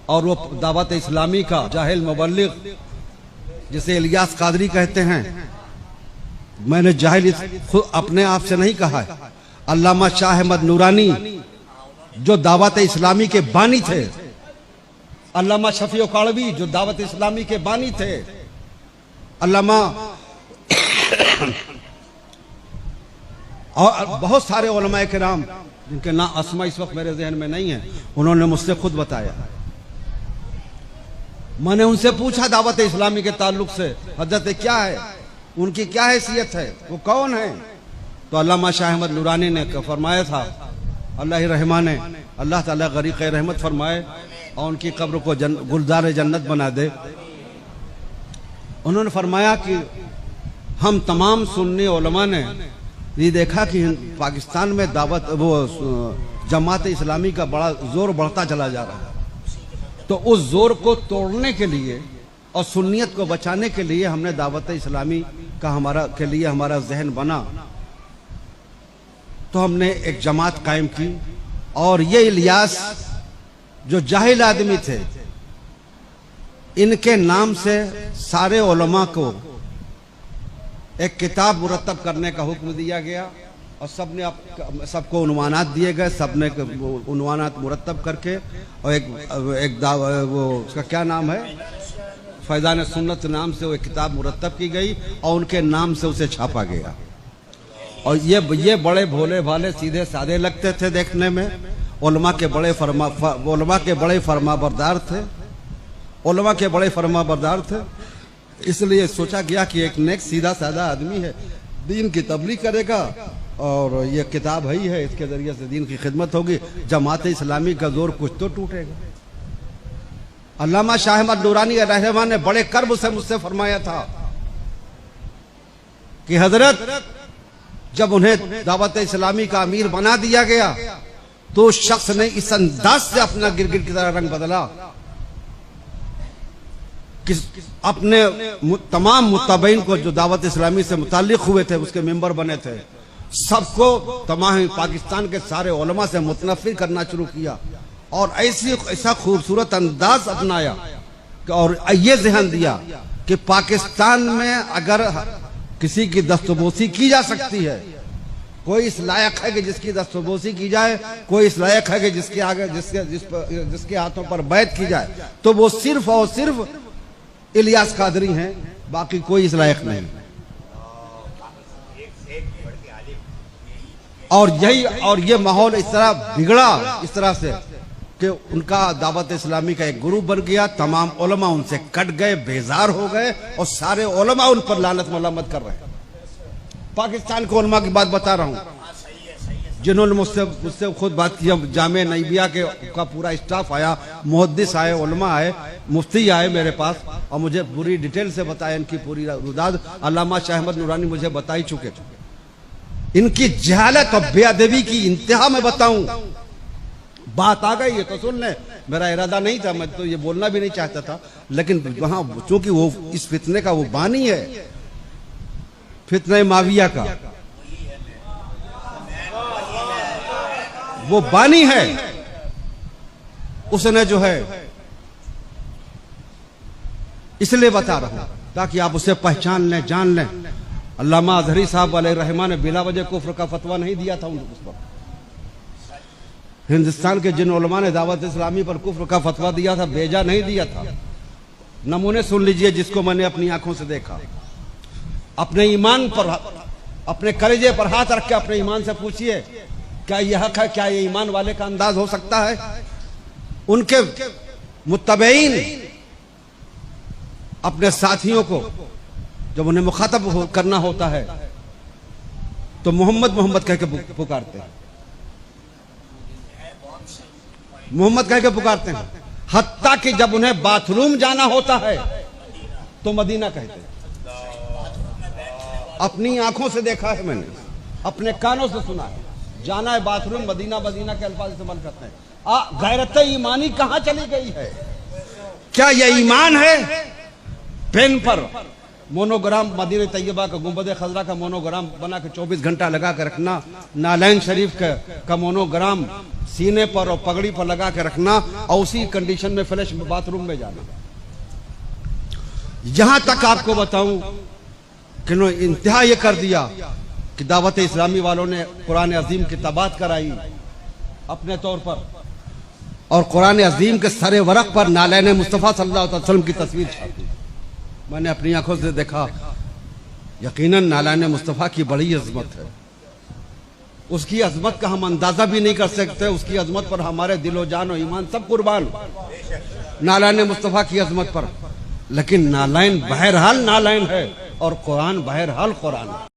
और वो दावत इस्लामी का जाहिल मुबल्लिग जिसे इलियास कादरी कहते हैं, मैंने जाहिल खुद अपने आप से नहीं कहा है, अल्लामा शाह अहमद नूरानी जो दावत इस्लामी के बानी थे, अल्लामा शफी काड़वी जो दावत इस्लामी के बानी थे, अल्लामा और बहुत सारे उलमाए किराम जिनके नाम अस्मा इस वक्त मेरे जहन में नहीं है, उन्होंने मुझसे खुद बताया। मैंने उनसे पूछा दावत इस्लामी के ताल्लुक से, हजरत क्या है, उनकी क्या हैसियत है, वो कौन है? तो अल्लामा शाह अहमद नूरानी ने फरमाया था, अल्लाह रहमान है, अल्लाह ताला गरीक़ रहमत फरमाए और उनकी कब्र को गुलजार जन्नत बना दे। उन्होंने फरमाया कि हम तमाम सुन्नी उलमा ने ये देखा कि पाकिस्तान में दावत वो जमात इस्लामी का बड़ा जोर बढ़ता चला जा रहा है, तो उस जोर को तोड़ने के लिए और सुन्नियत को बचाने के लिए हमने दावत इस्लामी का हमारा जहन बना, तो हमने एक जमात कायम की। और ये इलियास जो जाहिल आदमी थे, इनके नाम से सारे उलमा को एक किताब मुरतब करने का हुक्म दिया गया और सबको उन्वानात दिए गए, सबने उन्वानात मुरतब करके और वो उसका क्या नाम है, फैज़ान सुन्नत नाम से वो एक किताब मुरतब की गई और उनके नाम से उसे छापा गया। और ये बड़े भोले भाले सीधे साधे लगते थे देखने में, उलमा के बड़े फरमाबरदार थे, इसलिए सोचा गया कि एक नेक सीधा साधा आदमी है, दीन की तबलीग करेगा और ये किताब ही है, इसके जरिए से दीन की खिदमत होगी, जमात इस्लामी का जोर कुछ तो टूटेगा। अल्लामा शाह अहमद नूरानी रहमान ने बड़े कर्ब से मुझसे फरमाया था कि हजरत जब उन्हें दावत इस्लामी का अमीर बना दिया गया तो उस शख्स ने इस अंदाज से अपना गिरगिट की तरह रंग बदला कि अपने तमाम मुत्तबईन को जो दावत इस्लामी से मुताल्लिक हुए थे, उसके मेंबर बने थे, सबको तमाम पाकिस्तान के सारे उलमा से मुतनफिर करना शुरू किया और ऐसा खूबसूरत अंदाज अपनाया और ये जहन दिया कि पाकिस्तान में अगर किसी की दस्तबोसी की जा सकती है, कोई इस लायक है कि जिसकी दस्तबोसी की जाए, कोई इस लायक है कि जिसके आगे जिसके हाथों पर बैत की जाए, तो वो सिर्फ और सिर्फ इलियास कादरी हैं, बाकी कोई इस लायक नहीं। और ये माहौल इस तरह बिगड़ा इस तरह से कि उनका दावत इस्लामी का एक ग्रुप बन गया, तमाम उलमा उनसे कट गए, बेजार हो गए और सारे उलमा उन पर लानत मलामत कर रहे हैं। पाकिस्तान के उलमा की बात बता रहा हूँ जिन्होंने मुझसे खुद बात की। जामे नईबिया का पूरा स्टाफ आया, मुहद्दिस आए, उलमा आए, मुफ्ती आए मेरे पास और मुझे पूरी डिटेल से बताया, इनकी पूरी रुदाद अल्लामा शाह अहमद नूरानी मुझे बता ही चुके थे। इनकी जहालत और बेअदबी की इंतहा में बताऊं, बात आ गई है तो सुन ले, मेरा इरादा नहीं था, मैं तो ये बोलना भी नहीं चाहता था, लेकिन वहां चूंकि वो इस फितने का वो बानी है, फितने माविया का वो बानी है, उसने जो है, इसलिए बता रहा हूं ताकि आप उसे पहचान लें, जान लें। अल्लामा अजहरी साहब अलैहिर्रहमान ने बिला वजह कुफ्र का फतवा नहीं दिया था उस पर। हिंदुस्तान के जिन उलमा ने दावत इस्लामी पर कुफ्र का फतवा दिया था, बेजा नहीं दिया था। नमूने सुन लीजिए जिसको मैंने अपनी आंखों से देखा। अपने ईमान पर, अपने कलेजे पर हाथ रख के अपने ईमान से पूछिए क्या यह हक है, क्या ये ईमान वाले का अंदाज हो सकता है? उनके मुत्तबईन अपने साथियों को जब उन्हें मुखातब करना होता है तो मोहम्मद मोहम्मद कह के पुकारते हैं, मोहम्मद कह के पुकारते हैं। हत्ता कि जब उन्हें बाथरूम जाना होता है तो मदीना कहते हैं। अपनी आंखों से देखा है मैंने, अपने कानों से सुना है। जाना है बाथरूम, मदीना मदीना के अल्फाज इस्तेमाल करते हैं। गैरत ईमानी कहां चली गई है? क्या यह ईमान है? पेन पर मोनोग्राम मदीना तैयबा का गुंबद खजरा का मोनोग्राम बना के 24 घंटा लगा के रखना, नालैन शरीफ का मोनोग्राम सीने पर और पगड़ी पर लगा के रखना और उसी कंडीशन में फ्लैश बाथरूम में जाना। यहां तक आपको बताऊं कि इंतहा ये कर दिया कि दावत इस्लामी वालों ने कुरान अजीम की तबात कराई अपने तौर पर, और कुरान अजीम के सरे वरक पर नालैन मुस्तफ़ा सल्लल्लाहु अलैहि वसल्लम की तस्वीर छापी। मैंने अपनी आंखों से देखा, यकीनन नालैन मुस्तफ़ा की बड़ी अजमत है। उसकी अजमत का हम अंदाजा भी नहीं कर सकते। उसकी अजमत पर हमारे दिलो जान और ईमान सब कुर्बान, नालैन मुस्तफ़ा की अजमत पर। लेकिन नालैन बहरहाल नालैन है और कुरान बहरहाल कुरान है।